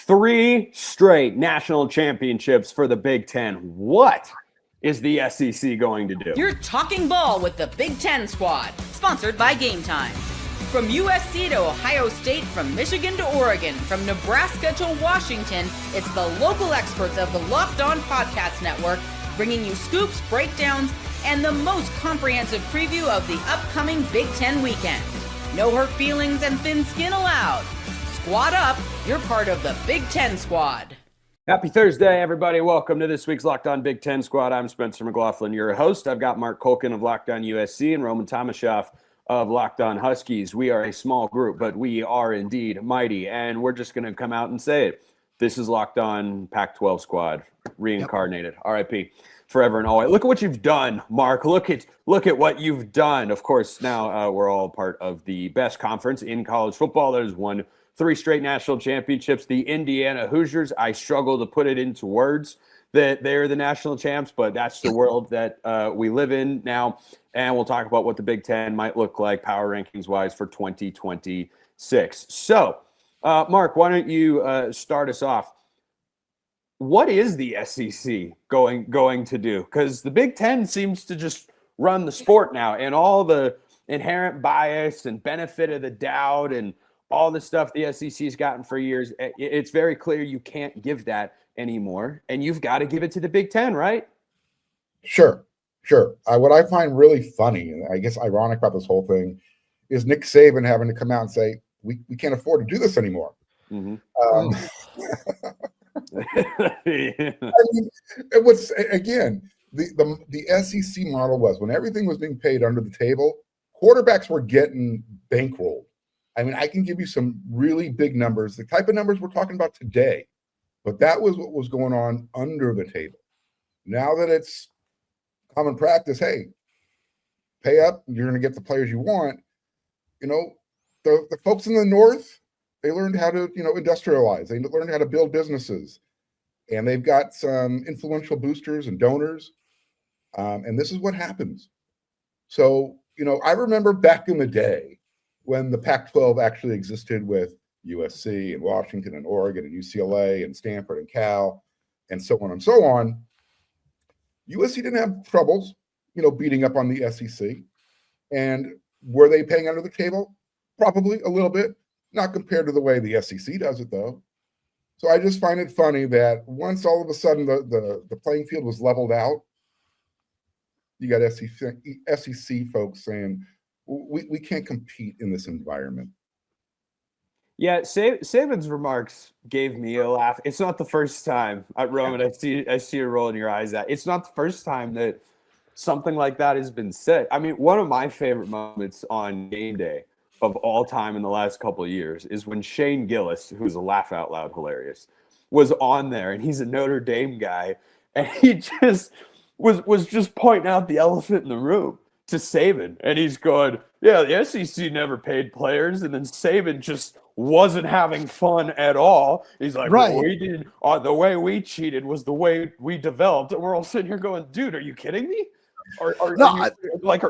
3 straight national championships for the Big Ten. What is the SEC going to do? You're talking ball with the Big Ten Squad, sponsored by Game Time. From USC to Ohio State, from Michigan to Oregon, from Nebraska to Washington, it's the local experts of the Locked On Podcast Network bringing you scoops, breakdowns, and the most comprehensive preview of the upcoming Big Ten weekend. No hurt feelings and thin skin allowed. Squad up, you're part of the Big Ten Squad. Happy Thursday, everybody. Welcome to this week's Locked On Big Ten Squad. I'm Spencer McLaughlin, your host. I've got Mark Culkin of Locked On USC and Roman Tomashoff of Locked On Huskies. We are a small group, but we are indeed mighty, and we're just going to come out and say it. This is Locked On Pac-12 Squad, reincarnated. Yep. RIP, forever and always. Look at what you've done, Mark. Look at what you've done. Of course, now we're all part of the best conference in college football that has won 3 straight national championships. The Indiana Hoosiers, I struggle to put it into words that they're the national champs, but that's the world that we live in now. And we'll talk about what the Big Ten might look like power rankings-wise for 2026. So, Mark, why don't you start us off? What is the SEC going to do? Because the Big Ten seems to just run the sport now, and all the inherent bias and benefit of the doubt and all the stuff the SEC has gotten for years, it's very clear you can't give that anymore, and you've got to give it to the Big Ten, right? Sure. What I find really funny, and I guess ironic about this whole thing, is Nick Saban having to come out and say, we can't afford to do this anymore. Mm-hmm. I mean, it was, again, the SEC model was when everything was being paid under the table, quarterbacks were getting bankrolled. I mean, I can give you some really big numbers, the type of numbers we're talking about today, but that was what was going on under the table. Now that it's common practice, hey, pay up, you're going to get the players you want. You know, the folks in the North, they learned how to, industrialize. They learned how to build businesses. And they've got some influential boosters and donors. And this is what happens. So, I remember back in the day when the Pac-12 actually existed with USC and Washington and Oregon and UCLA and Stanford and Cal and so on and so on. USC didn't have troubles, beating up on the SEC. And were they paying under the table? Probably a little bit, not compared to the way the SEC does it, though. So I just find it funny that once all of a sudden the playing field was leveled out, you got SEC folks saying, we can't compete in this environment. Yeah, Saban's remarks gave me a laugh. It's not the first time, Roman, I see you rolling your eyes at. It's not the first time that something like that has been said. I mean, one of my favorite moments on game day of all time in the last couple of years is when Shane Gillis, who's a laugh out loud hilarious, was on there, and he's a Notre Dame guy, and he just was just pointing out the elephant in the room to Saban, and he's going, yeah, the SEC never paid players, and then Saban just wasn't having fun at all. He's like, right. Well, we did the way we cheated was the way we developed, and we're all sitting here going, dude, are you kidding me? Are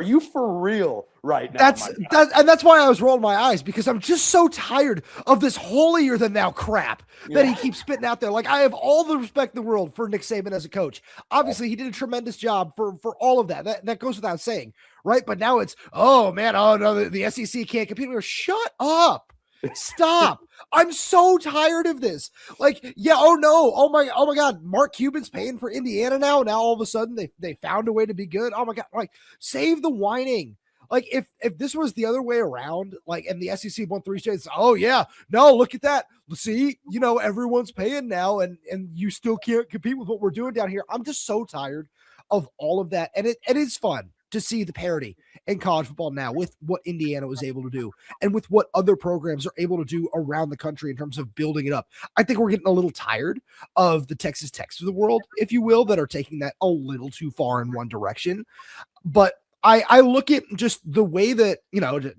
you for real right now? That's why I was rolling my eyes, because I'm just so tired of this holier than thou crap that he keeps spitting out there. Like, I have all the respect in the world for Nick Saban as a coach. Obviously, he did a tremendous job for all of that. That goes without saying, right? But now it's, oh no, the SEC can't compete. Shut up. Stop. I'm so tired of this. Like, oh my God, Mark Cuban's paying for Indiana now. Now all of a sudden they found a way to be good. Oh my God, like, save the whining. Like, if this was the other way around, like, and the SEC won 3 straight, oh yeah, no, look at that. See, everyone's paying now, and you still can't compete with what we're doing down here. I'm just so tired of all of that. And it is fun to see the parity in college football now with what Indiana was able to do and with what other programs are able to do around the country in terms of building it up. I think we're getting a little tired of the Texas Techs of the world, if you will, that are taking that a little too far in one direction. But I look at just the way that,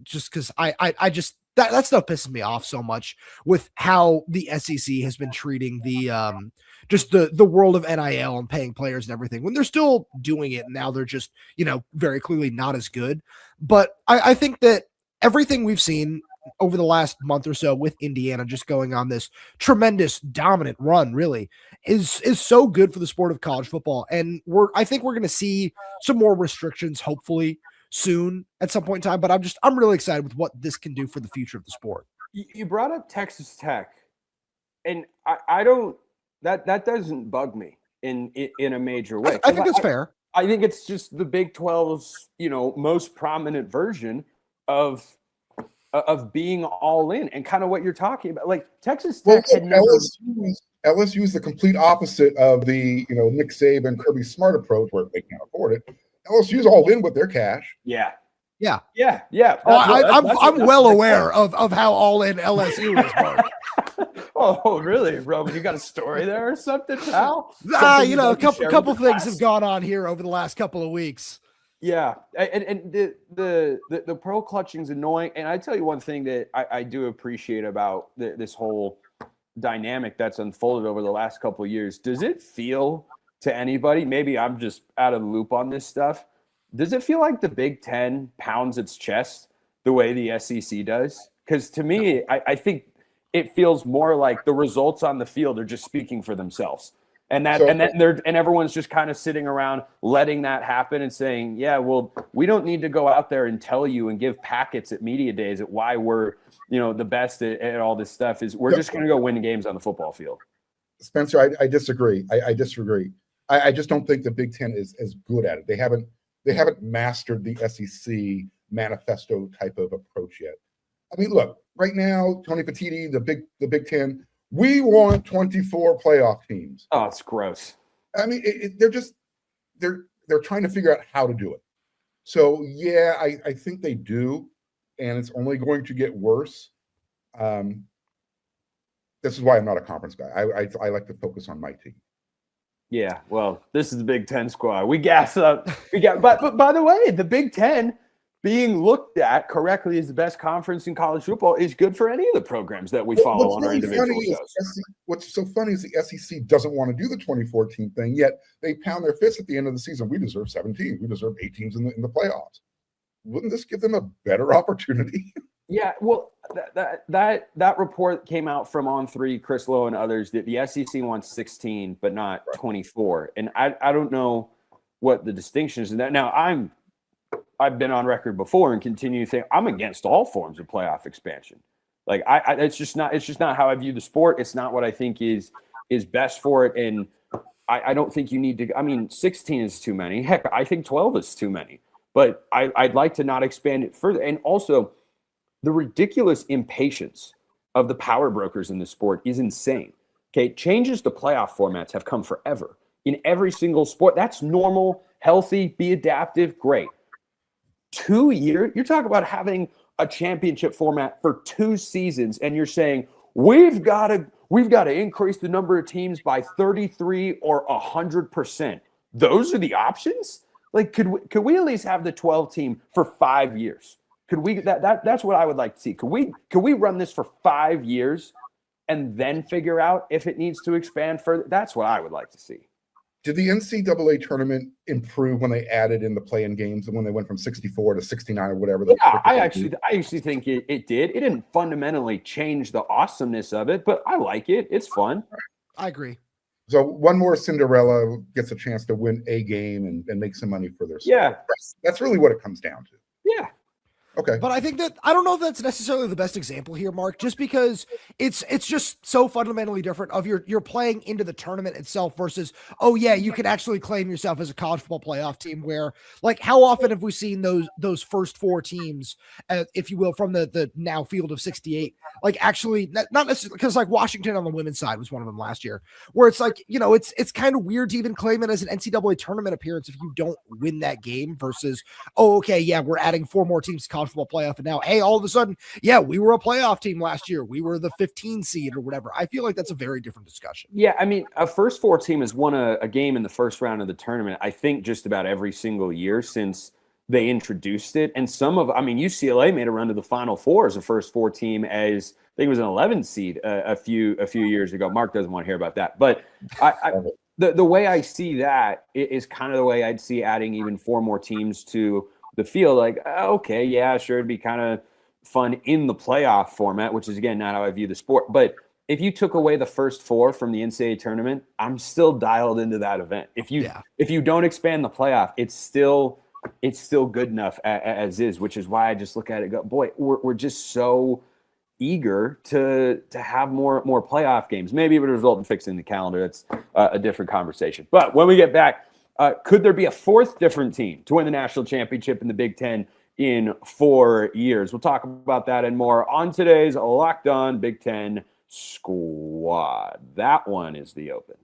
just because I just, that stuff pisses me off so much with how the SEC has been treating the just the world of NIL and paying players and everything, when they're still doing it. Now they're just, very clearly not as good. But I think that everything we've seen over the last month or so with Indiana just going on this tremendous dominant run really is so good for the sport of college football. And I think we're going to see some more restrictions hopefully soon at some point in time, but I'm really excited with what this can do for the future of the sport. You brought up Texas Tech, and I don't that doesn't bug me in a major way. I think that's fair. I think it's just the Big 12's, most prominent version of being all in, and kind of what you're talking about. Like Texas Tech had never. LSU is the complete opposite of the Nick Saban, Kirby Smart approach where they can't afford it. LSU's all in with their cash. Yeah. Yeah. I'm well aware of how all in LSU is, Mark. Oh, really, Roman? You got a story there or something, pal? A couple things have gone on here over the last couple of weeks. Yeah, and the pro clutching's annoying. And I tell you one thing that I do appreciate about this whole dynamic that's unfolded over the last couple of years. Does it feel to anybody, maybe I'm just out of the loop on this stuff, does it feel like the Big Ten pounds its chest the way the SEC does? Because to me, I think it feels more like the results on the field are just speaking for themselves. And everyone's just kind of sitting around letting that happen and saying, yeah, well, we don't need to go out there and tell you and give packets at media days at why we're, the best at all this stuff. We're just going to go win games on the football field. Spencer, I disagree. I disagree. I just don't think the Big Ten is as good at it. They haven't mastered the SEC manifesto type of approach yet. I mean, look, right now, Tony Petitti, the Big Ten, we want 24 playoff teams. Oh, it's gross. I mean, they're trying to figure out how to do it. So yeah, I think they do, and it's only going to get worse. This is why I'm not a conference guy. I like to focus on my team. Yeah, well, this is the Big Ten squad. We gas up. But by the way, the Big Ten being looked at correctly as the best conference in college football is good for any of the programs that we follow on our individual shows. What's so funny is the SEC doesn't want to do the 2014 thing, yet they pound their fists at the end of the season. We deserve 17. We deserve 8 teams in the playoffs. Wouldn't this give them a better opportunity? Yeah, well, that report came out from On3, Chris Lowe, and others that the SEC wants 16, but not 24. And I don't know what the distinction is in that. Now, I've been on record before and continue to think I'm against all forms of playoff expansion. Like it's just not how I view the sport. It's not what I think is best for it. And I don't think you need to. I mean, 16 is too many. Heck, I think 12 is too many. But I'd like to not expand it further. And also, the ridiculous impatience of the power brokers in this sport is insane. Okay, changes to playoff formats have come forever in every single sport. That's normal, healthy, be adaptive, great. 2 years, you're talking about having a championship format for 2 seasons, and you're saying we've got to increase the number of teams by 33 or 100%. Those are the options. Like, could we at least have the 12 team for 5 years? Could we? That's what I would like to see. Could we run this for 5 years and then figure out if it needs to expand further? That's what I would like to see. Did the NCAA tournament improve when they added in the play-in games and when they went from 64 to 69 or whatever? Yeah, I actually think it did. It didn't fundamentally change the awesomeness of it, but I like it. It's fun. I agree. So one more Cinderella gets a chance to win a game and make some money for their sport. Yeah. That's really what it comes down to. Yeah. Okay. But I think that I don't know if that's necessarily the best example here, Mark, just because it's just so fundamentally different of you're playing into the tournament itself versus, oh yeah, you can actually claim yourself as a college football playoff team where, like, how often have we seen those first 4 teams, if you will, from the now field of 68, like actually not necessarily, because like Washington on the women's side was one of them last year, where it's like, it's kind of weird to even claim it as an NCAA tournament appearance if you don't win that game versus, oh, okay, yeah, we're adding 4 more teams to college football playoff, and now, hey, all of a sudden, yeah, we were a playoff team last year. We were the 15 seed or whatever. I feel like that's a very different discussion. Yeah, I mean, a first 4 team has won a game in the first round of the tournament, I think, just about every single year since they introduced it. And UCLA made a run to the Final Four as a first 4 team as I think it was an 11 seed a few years ago. Mark doesn't want to hear about that, but the way I see that is kind of the way I'd see adding even 4 more teams to the field. Like, okay, yeah, sure, it'd be kind of fun in the playoff format, which is, again, not how I view the sport. But if you took away the first four from the NCAA tournament, I'm still dialed into that event. If you don't expand the playoff, it's still good enough as is, which is why I just look at it and go, boy, we're just so eager to have more playoff games. Maybe it would result in fixing the calendar. That's a different conversation. But when we get back, could there be a fourth different team to win the national championship in the Big Ten in 4 years? We'll talk about that and more on today's Locked On Big Ten Squad. That one is the open.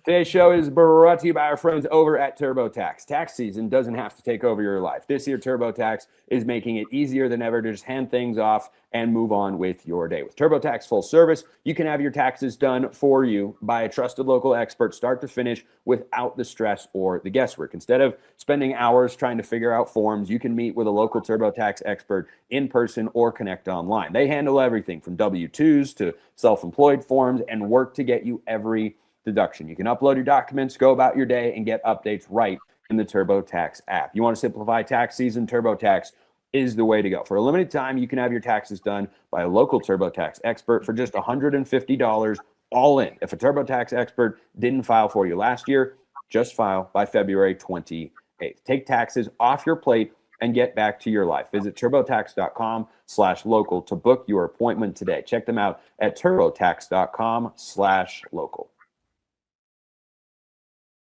Today's show is brought to you by our friends over at TurboTax. Tax season doesn't have to take over your life. This year, TurboTax is making it easier than ever to just hand things off and move on with your day. With TurboTax Full Service, you can have your taxes done for you by a trusted local expert start to finish without the stress or the guesswork. Instead of spending hours trying to figure out forms, you can meet with a local TurboTax expert in person or connect online. They handle everything from W-2s to self-employed forms and work to get you every deduction. You can upload your documents, go about your day, and get updates right in the TurboTax app. You want to simplify tax season? TurboTax is the way to go. For a limited time, you can have your taxes done by a local TurboTax expert for just $150 all in. If a TurboTax expert didn't file for you last year, just file by February 28th. Take taxes off your plate and get back to your life. Visit TurboTax.com/local to book your appointment today. Check them out at TurboTax.com/local.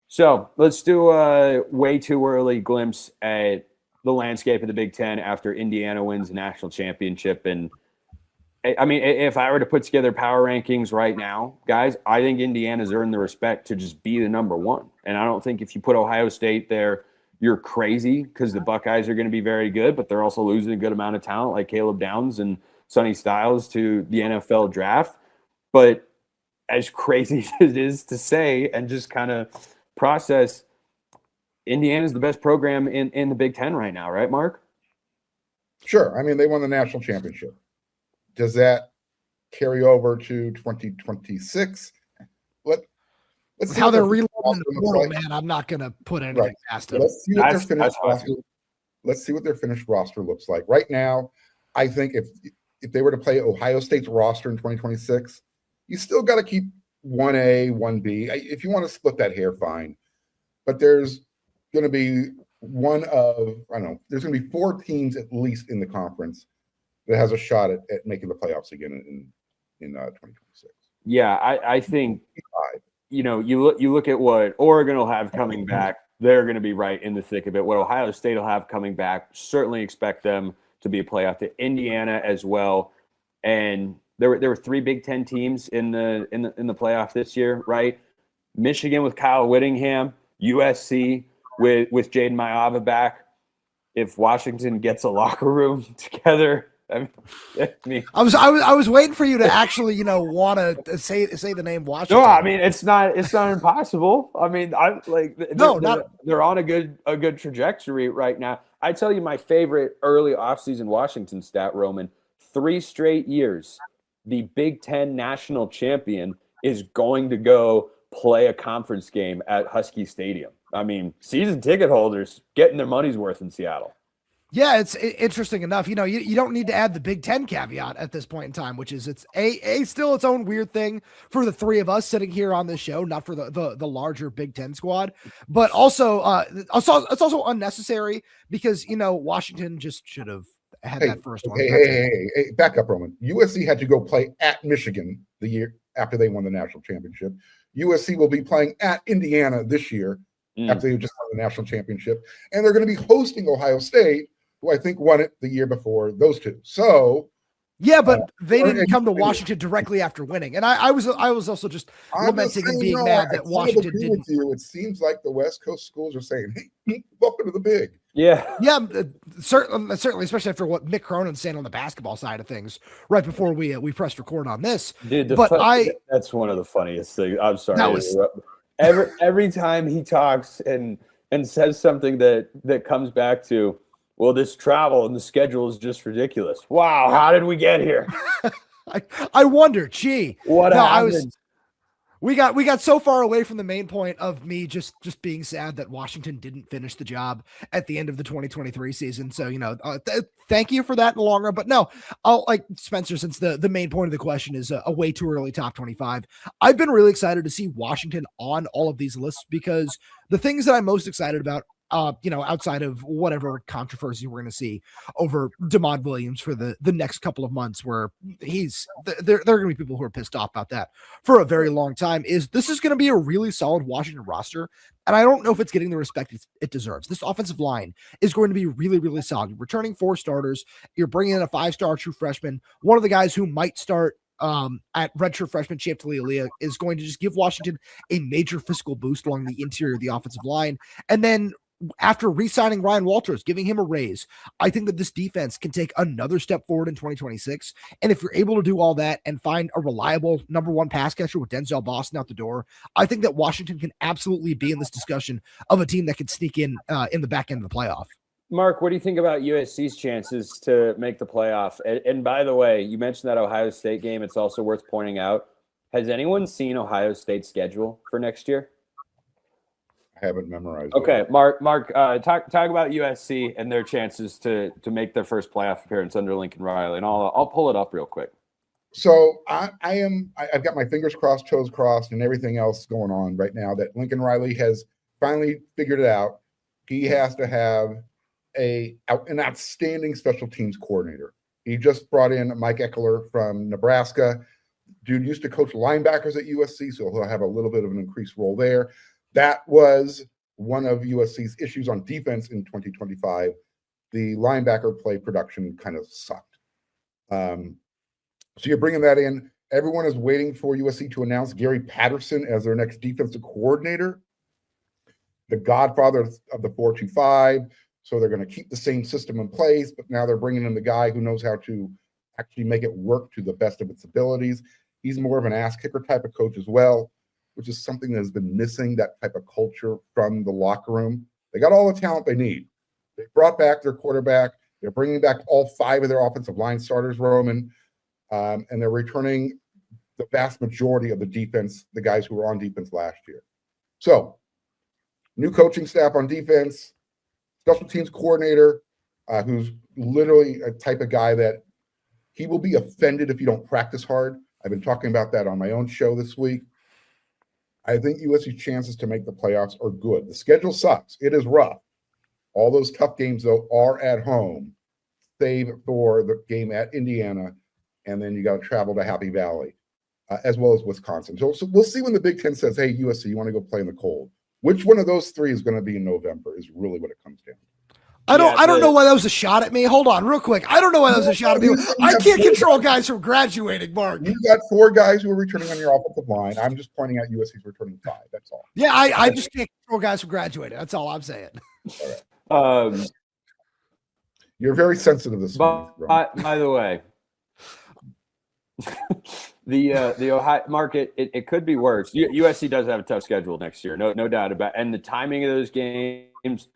So let's do a way too early glimpse at the landscape of the Big Ten after Indiana wins the national championship. And I mean, if I were to put together power rankings right now, guys, I think Indiana's earned the respect to just be the number one. And I don't think if you put Ohio State there, you're crazy, because the Buckeyes are going to be very good, but they're also losing a good amount of talent like Caleb Downs and Sonny Styles to the NFL draft. But as crazy as it is to say and just kind of process, Indiana's the best program in the Big Ten right now, right, Mark? Sure. I mean, they won the national championship. Does that carry over to 2026? Let's see how they're reloading the portal, man. I'm not going to put anything past them. Let's see what their finished roster. Let's see what their finished roster looks like. Right now, I think if they were to play Ohio State's roster in 2026, you still got to keep 1A, 1B. If you want to split that hair, fine. But there's going to be there's going to be 4 teams at least in the conference that has a shot at making the playoffs again in 2026. Yeah, I think, you look at what Oregon will have coming back. They're going to be right in the thick of it. What Ohio State will have coming back, certainly expect them to be a playoff. To Indiana as well. And there were 3 Big Ten teams in the playoff this year, right? Michigan with Kyle Whittingham, USC with Jaden Maiava back. If Washington gets a locker room together, I was waiting for you to actually want to say the name Washington. No, I mean it's not impossible. I mean they're on a good trajectory right now. I tell you my favorite early offseason Washington stat, Roman. 3 straight years, the Big Ten national champion is going to go play a conference game at Husky Stadium. I mean, season ticket holders getting their money's worth in Seattle. Yeah, it's interesting enough. You don't need to add the Big Ten caveat at this point in time, which is it's still its own weird thing for the 3 of us sitting here on this show, not for the larger Big Ten squad, but also it's also unnecessary because Washington just should have had that first one. Hey, back up, Roman. USC had to go play at Michigan the year after they won the national championship. USC will be playing at Indiana this year after they just won the national championship, and they're going to be hosting Ohio State, who I think won it the year before those 2. So, yeah, but they didn't come to Washington directly after winning, and I was also just lamenting and being mad that Washington didn't. It seems like the West Coast schools are saying, "Hey, welcome to the Big." Yeah, certainly, especially after what Mick Cronin's saying on the basketball side of things right before we pressed record on this. Dude, that's one of the funniest things. I'm sorry. Every time he talks and says something that comes back to, well, this travel and the schedule is just ridiculous. Wow, how did we get here? I wonder. Gee, what happened? We got so far away from the main point of me just being sad that Washington didn't finish the job at the end of the 2023 season. So, thank you for that in the long run. But no, I'll like Spencer, since the main point of the question is a way too early top 25. I've been really excited to see Washington on all of these lists because the things that I'm most excited about, outside of whatever controversy we're going to see over DeMond Williams for the next couple of months, where there are going to be people who are pissed off about that for a very long time, this is going to be a really solid Washington roster. And I don't know if it's getting the respect it deserves. This offensive line is going to be really, really solid. You're returning 4 starters. You're bringing in a 5-star true freshman. One of the guys who might start at redshirt freshman Champ Talialia is going to just give Washington a major physical boost along the interior of the offensive line. And then after re-signing Ryan Walters, giving him a raise, I think that this defense can take another step forward in 2026. And if you're able to do all that and find a reliable number 1 pass catcher with Denzel Boston out the door, I think that Washington can absolutely be in this discussion of a team that can sneak in the back end of the playoff. Mark, what do you think about USC's chances to make the playoff? And by the way, you mentioned that Ohio State game. It's also worth pointing out. Has anyone seen Ohio State's schedule for next year? I haven't memorized. Okay, it. Mark, talk about USC and their chances to make their first playoff appearance under Lincoln Riley, and I'll pull it up real quick. So I've got my fingers crossed, toes crossed, and everything else going on right now that Lincoln Riley has finally figured it out. He has to have an outstanding special teams coordinator. He just brought in Mike Eckler from Nebraska. Dude used to coach linebackers at USC, so he'll have a little bit of an increased role there. That was one of USC's issues on defense in 2025. The linebacker play production kind of sucked. So you're bringing that in. Everyone is waiting for USC to announce Gary Patterson as their next defensive coordinator, the godfather of the 4-2-5. So they're going to keep the same system in place, but now they're bringing in the guy who knows how to actually make it work to the best of its abilities. He's more of an ass kicker type of coach as well, which is something that has been missing, that type of culture from the locker room. They got all the talent they need. They brought back their quarterback. They're bringing back all 5 of their offensive line starters, Roman, and they're returning the vast majority of the defense, the guys who were on defense last year. So, new coaching staff on defense, special teams coordinator, who's literally a type of guy that he will be offended if you don't practice hard. I've been talking about that on my own show this week. I think USC's chances to make the playoffs are good. The schedule sucks. It is rough. All those tough games, though, are at home, save for the game at Indiana, and then you got to travel to Happy Valley, as well as Wisconsin. So we'll see when the Big Ten says, hey, USC, you want to go play in the cold. Which one of those 3 is going to be in November is really what it comes down to. I don't know why that was a shot at me. Hold on, real quick. I don't know why that was a shot at me. I can't control guys from graduating, Mark. You got 4 guys who are returning on your offensive line. I'm just pointing out USC's returning 5. That's all. Yeah, I just can't control guys from graduating. That's all I'm saying. All right. You're very sensitive this morning. By the way, the Ohio market, it could be worse. USC does have a tough schedule next year, no doubt about it. And the timing of those games,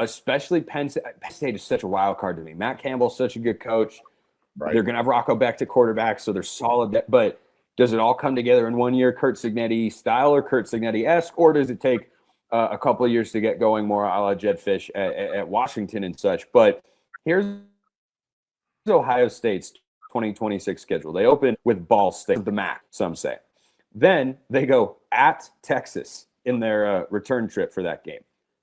especially Penn State is such a wild card to me. Matt Campbell's such a good coach. Right. They're going to have Rocco Beck to quarterback, so they're solid. But does it all come together in 1 year, Curt Cignetti style or Curt Cignetti-esque, or does it take a couple of years to get going more a la Jed Fish at Washington and such? But here's Ohio State's 2026 schedule. They open with Ball State, the MAC, some say. Then they go at Texas in their return trip for that game.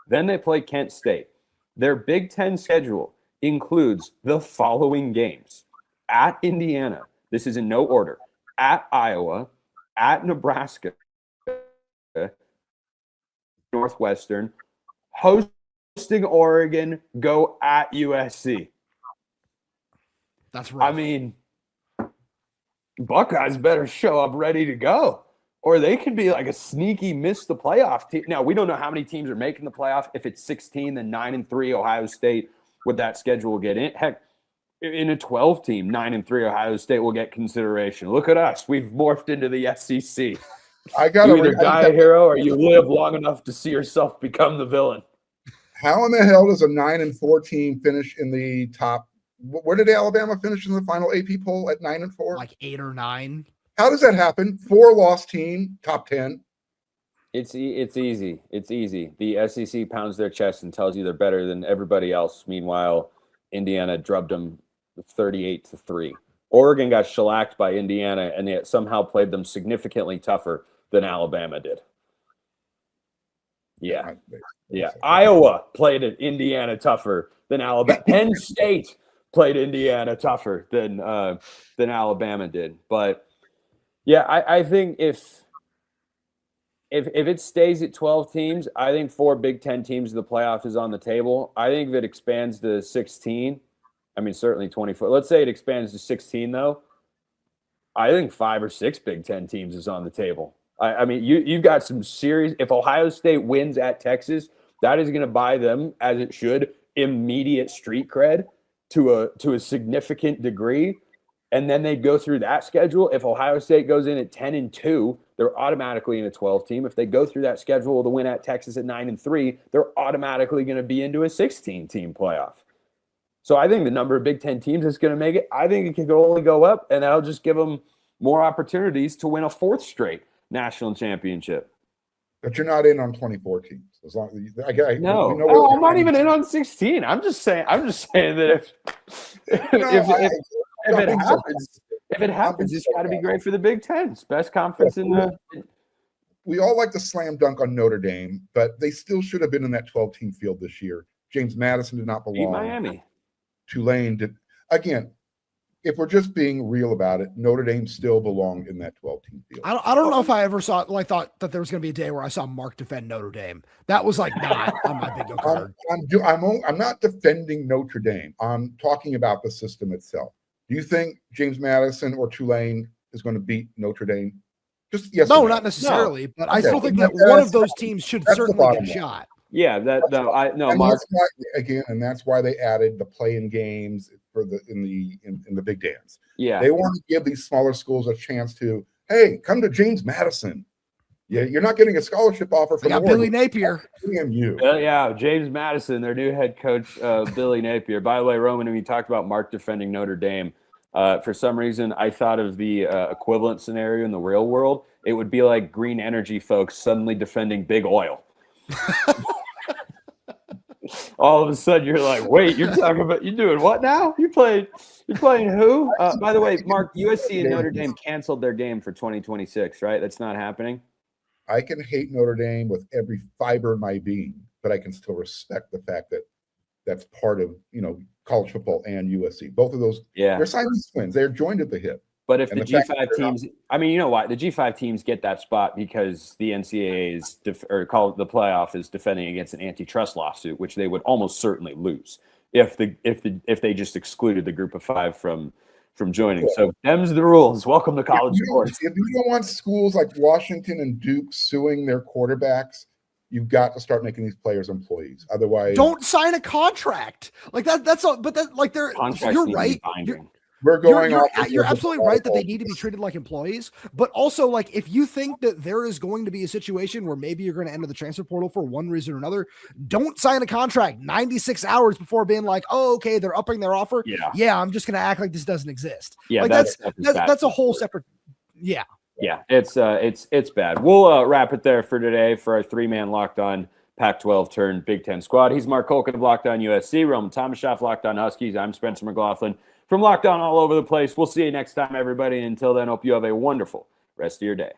Then they play Kent State. Their Big Ten schedule includes the following games: at Indiana, this is in no order, at Iowa, at Nebraska, Northwestern, hosting Oregon, go at USC. That's right. I mean, Buckeyes better show up ready to go, or they could be like a sneaky miss the playoff team. Now, we don't know how many teams are making the playoff. If it's 16, then 9-3 Ohio State with that schedule will get in. Heck, in a 12-team, 9-3 Ohio State will get consideration. Look at us. We've morphed into the SEC. You either die a hero or you live long enough to see yourself become the villain. How in the hell does a 9-4 team finish in the top? Where did Alabama finish in the final AP poll at 9-4? Like 8 or 9. How does that happen? 4-loss team, top 10. It's easy. It's easy. The SEC pounds their chest and tells you they're better than everybody else. Meanwhile, Indiana drubbed them 38-3. Oregon got shellacked by Indiana, and they somehow played them significantly tougher than Alabama did. Yeah. Iowa played Indiana tougher than Alabama. Penn State played Indiana tougher than Alabama did. But yeah, I think if it stays at 12 teams, I think 4 Big Ten teams in the playoff is on the table. I think if it expands to 16, I mean, certainly 24. Let's say it expands to 16, though. I think 5 or 6 Big Ten teams is on the table. I mean, you've got some serious – if Ohio State wins at Texas, that is going to buy them, as it should, immediate street cred to a significant degree. And then they go through that schedule. If Ohio State goes in at 10-2, they're automatically in a 12 team. If they go through that schedule with a win at Texas at 9-3, they're automatically going to be into a 16 team playoff. So I think the number of Big Ten teams is going to make it. I think it can only go up, and that'll just give them more opportunities to win a 4th straight national championship. But you're not in on 24 teams. As long as no, I'm not even in on 16. I'm just saying that if it happens, it's got to be great for the Big Ten. It's best conference in the. We all like to slam dunk on Notre Dame, but they still should have been in that 12-team field this year. James Madison did not belong. Beat Miami. Tulane did. Again, if we're just being real about it, Notre Dame still belonged in that 12-team field. I don't know if I ever thought that there was going to be a day where I saw Mark defend Notre Dame. That was like not on my bingo card. I'm not defending Notre Dame. I'm talking about the system itself. Do you think James Madison or Tulane is going to beat Notre Dame? Just yes. No, not necessarily. No. But I still think that one of those teams should certainly get a shot. Yeah, Mark. And that's why they added the play-in games for in the Big Dance. Yeah, they want to give these smaller schools a chance to, hey, come to James Madison. Yeah, you're not getting a scholarship offer from Billy Napier. Yeah, James Madison, their new head coach, Billy Napier. By the way, Roman, when you talked about Mark defending Notre Dame, for some reason, I thought of the equivalent scenario in the real world. It would be like green energy folks suddenly defending big oil. All of a sudden, you're like, wait, you're doing what now? You're playing who? By the way, Mark, USC and Notre Dame canceled their game for 2026, right? That's not happening. I can hate Notre Dame with every fiber of my being, but I can still respect the fact that that's part of, college football and USC. Both of those, they're Siamese twins. They're joined at the hip. But if the G5 teams, you know what? The G5 teams get that spot because the NCAA is the playoff is defending against an antitrust lawsuit, which they would almost certainly lose if they just excluded the group of 5 from joining. So them's the rules. Welcome to college sports. If you don't want schools like Washington and Duke suing their quarterbacks, you've got to start making these players employees. Otherwise, don't sign a contract like that. That's all. But that like they're. You're right. You're absolutely right that they need to be treated like employees, but also like if you think that there is going to be a situation where maybe you're going to enter the transfer portal for one reason or another, don't sign a contract 96 hours before being like, oh, okay, they're upping their offer. Yeah, I'm just going to act like this doesn't exist. Yeah, like that's a whole separate. Yeah, it's bad. We'll wrap it there for today for our 3-man Locked On Pac-12 turn Big Ten squad. He's Mark Culkin of Locked On USC, Roman Tomashoff, Locked On Huskies. I'm Spencer McLaughlin from Locked On all over the place. We'll see you next time, everybody. Until then, hope you have a wonderful rest of your day.